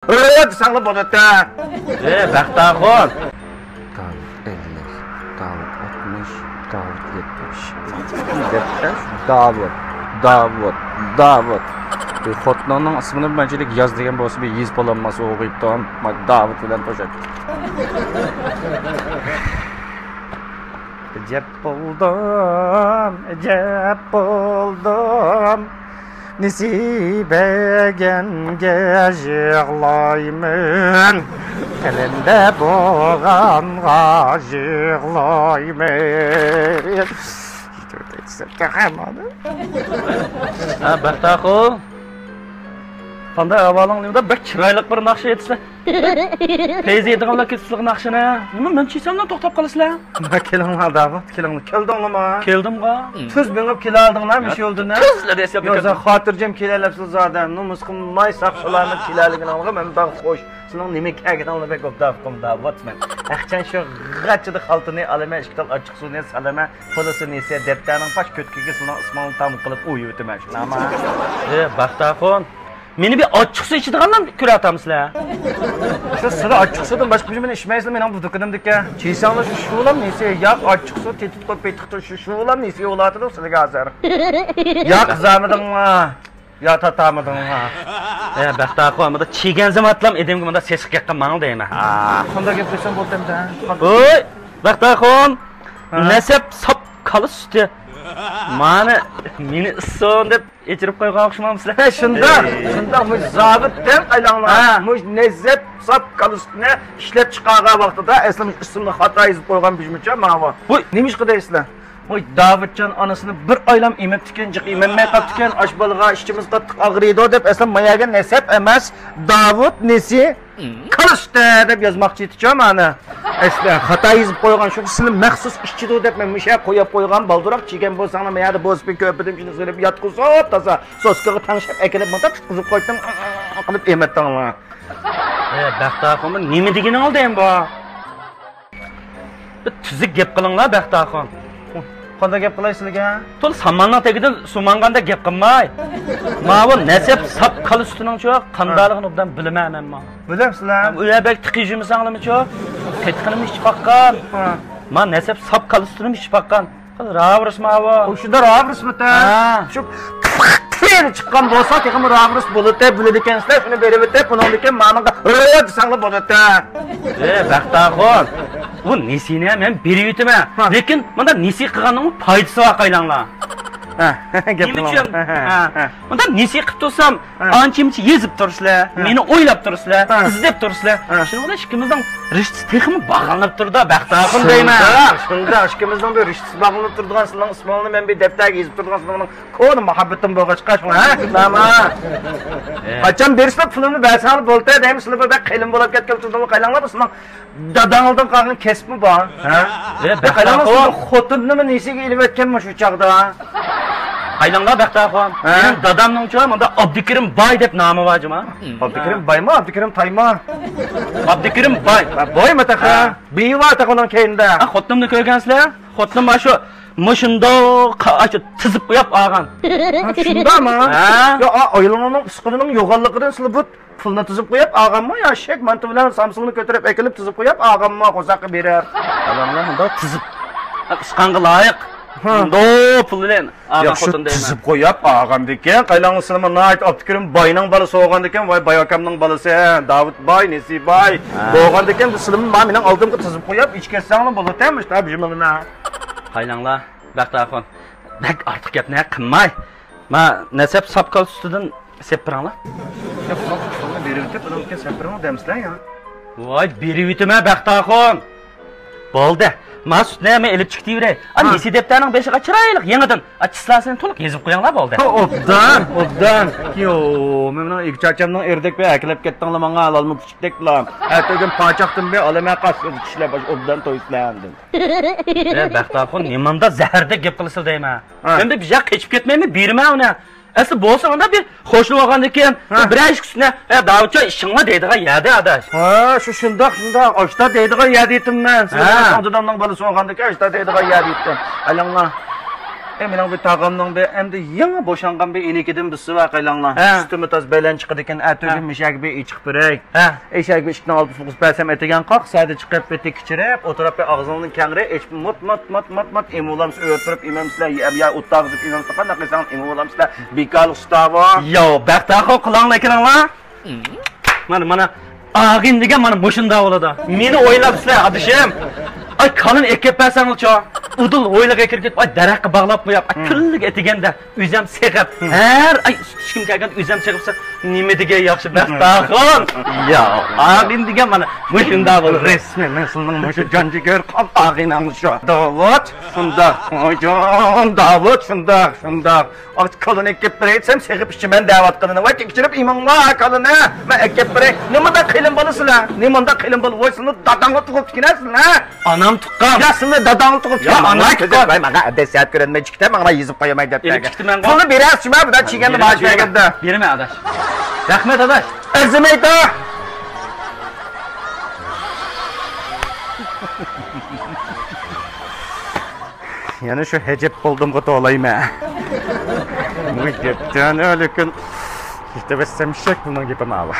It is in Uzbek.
Sanlı bozadı. Baxtaxon. Davut 50, Davut 60, Davut 70. Davut. Bir xotnonning ismini bunchalik yoz degan bo'lsa, bir yiz bo'lanmasa o'qiyibdi ham. Davut bilan to'shak. Ajab buldum. Nisibegenge yığlayman. Elimde boğanğa yığlayman. Baxtaxon. Qanday ahvolingda bir chiroyli bir naqsha etsa. Prezidentlar ketishlik naqshini. Nima men chisamdan to'xtab qolasizlar? Kelinglar Davut, kelinglar. Keldinglarmi? Keldimga. Tuz minib keldinglarmi shu yo'ldan? Tuzlar desam. Yo'za xotirjam kelalapsiz zaten. Numus qilmay saqchilarni kelaligini olga men baq xo'sh. Sizning nima kerakligini bek obdafqim Davut men. Aqchan shu g'achida xaltini alama ishkal ochiq suvni salama, qo'lisini esa deptaning baş kötkiga sizning ismini tam qilib o'yibdiman shunama. Baxtaxon. Meni bir ochiq suv ichadiganlar ko'ratamizlar. Shu sizlar ochiq suvdan boshqa bir nima ichmaysizlar mening bu do'konimdagi. Cheysanglar shu shulam nesi, yoq ochiq suv tetib qo'yib betiqtir shu shulam nesi o'latadi sizlarga hozir. Yoq qizamidingmi? Ya tatamidingmi? Baxtaxon, bunda chegan zamatlam edimga bunda ses chiqqan ma'no deyman. Qanday gap qilsam bo'ldimda? Oy, Baxtaxon. Nasab sop qolis suti. Meni isson deb echirib qo'ygan o'xshamamsizlar. Shunda muj zabit deb aylanglar. Muj nezep sap qalusni ishlab chiqargan vaqtida asli ismini xato yozib qo'ygan bijmicha mana bu. Nimish qidaysizlar? Voy Davudjon onasini bir oylam emibdikan, jiq ememmay qaptikan, osh bolaga ishchimiz qattiq og'riydi deb asli mayaga nasab emas, Davud nesi qalusda deb yozmoqchi edi-ku mana. Asli xato yozib qo'ygan shu sizning maxsus ishchidir deb men musha qo'yib qo'ygan balduroq chegan bo'lsanglar men yerda bo'zbek ko'pidim shuni so'rab yotqizib toza soskaga tanishib akelib mata tutqizib qo'ydim qilib ematdinglar. Baxtaxon nima deganing oldi ham bu? Bir tuzuk gap qilinglar Baxtaxon. Qanday gap qilaysizlarga? To'l samanning tagidan sumanganda gap qilmay. Mana bu nasab sap qalustining-chu qandaligini obdan bilmayman men. Bilamsizlar? Ular tiqijimisanlarmi-chu? Tetqinimi ichib baqqan. Men nasab sap qalustinim ichib baqqan. Ravrusmi bu? O'shida ravrusmi-ta? Shu Yeni çıkan bolsa texmi ravrus bo'ladi, biladi ekansizlar, shuni berib o'tib, bundan keyin ma'noga desanglar bo'ladi. Baxtaxon, bu nesini men berib o'taman. Lekin menda nesi qilganning foydasi bor qaylanglar. Gap qilaman. Menda nesi qilib tursam, ancha-muncha yezib tursizlar, meni o'ylab tursizlar, izlab tursizlar. Shuni o'ylash ikkimizning rishtisi texmi bog'lanib turdi, Baxtaxon deyman. Shunda ikkimizning bir rishtisi bog'lanib turadigan sizning ismingni men bir daftarga yozib turadigan sizning ko'ni muhabbatim bo'lg'ach Lama. Qachon bersizlar pulini bersanglar bo'ldi deymizlar, bu qiyin bo'lib ketgan turdim qaylanglar sizning dadangizdan qolgan kasbmi bor? Qaylanglar xotinni nesiga ilib o'tganmi shu chaqda? Qaylanglar Baxtaxon. Men dadamning-chu menda Abdukirim Boy deb nomi bormi? Abdukirim Boymi? Abdukirim Taymi? Abdukirim Boy. Boymi taqa? Beva taqaning keyinda. Xotinimni ko'rgansizlar? Xotinim mana shu Muşunda tizib qo'yib olgan. Shundami? Yo, oylining usqinining yo'g'onligidan sizlar bu pulni tizib qo'yib olganmi? Yo, shek manti bilan Samsungni ko'tarib ekilib tizib qo'yib olganmi? Qo'zaqqa berar. Adamlar bunda tizib usqanga loyiq. Ndo pul bilan olgan xotin deyman. Tizib qo'yib olgandikan, qaylangizlar mana Abdukirim Boyning bolasi bo'lgandikan, voy Bayokamning bolasi, Davud Boy, Nesi Boy bo'lgandikan, bu sizlarni mening oldimga tizib qo'yib ichkasanglar bo'ladimi? Tabjimina. Qaylanglar Baxtaxon. Bak ortiq gapni qilmay. Men nasab sapqal ustidan sepiranglar. Shuni berib o'tib, bundan keyin sepirang deymizlar ya. Voy, berib o'taman Baxtaxon. Bo'ldi. Men sutni ham elib chiqdi yuray. Nesi deptaning beshiga chiroyli yangidan achchislarini to'liq yezib qo'yinglar bo'ldi. Obdan. Yo, men ikchachamning erdek be aklab ketdinglar menga alolmi kichikdeklar. Ertaga pochaqdim be olama qasib ishlab obdan to'yslandim. Baxtaxon, nimamda zaharda gap qilsa deyman. Endi bir yoq kechib ketmaymi? Berma uni. Asli bo'lsa unda bir xo'shlik olgandan keyin bir ishni Davudjon ishinglar deydigan yadi adash. Shundoq oshda deydigan yadi etimman. Sizlar odamning bolasi olgandan keyin oshda deydigan yadi etdim. Alanglar. Mening bir tağamning bir endi yangi boşangan bir enikidim bisi var qaylanglar. Üstüme taz belen chiqadi ekan, atugim mishak bir ichiq biray. Eshak bir ishni olib fuqus bersam etigan qoq, sayda chiqib beti kichirib, o'tirib bir og'zingni kangri, echib mat emulam o'tirib imamsizlar, ya o'tag'izib imamsizlar, qanday qilsam emulamsizlar, bekal ustavo. Yo, baxtaxo qilanglar ekanlar. Mana ağın degan mana boshunda bo'ladi. Meni o'ylabsizlar, adishim. Ay kalın ekip bersanglar-chi. Udul o'ylaga kirib, ay daraxtga bog'lab qo'yib, kunlik etiganda o'zim seqib, har ay tushkim kelgan o'zim chiqibsa, nima degan yaxshi baxtaxon. Yo, ağın degan mana boshunda bo'ladi. Resmen men sizning mushu jonjigar qop ağınamni shu. Davud, shundoq. Ojon, Davud, shundoq. Ot kalın ekip bersam seqib ishchiman da'vat qilini. Va tekshirib imamlar kalını. Men ekip beray. Nimada qilin bo'lasizlar? Nimada qilin bo'lib, voysini dadangga tuqib tikinasizlar. Anam tuqqan. Ya sizni dadangga tuqib Ya ana tuqqan. Menga adasiyat ko'rinmay chiqdi, menga yezib qo'yamay deb. Chiqdi menga. Pulni berasizmi? Bular cheganda maash berganda. Berma adash. Rahmat adash. Arzimaydi. Yana shu hijab bo'ldimga to'layman. Bu gapdan o'likun. İşte ben semşek bunun gibi mavi.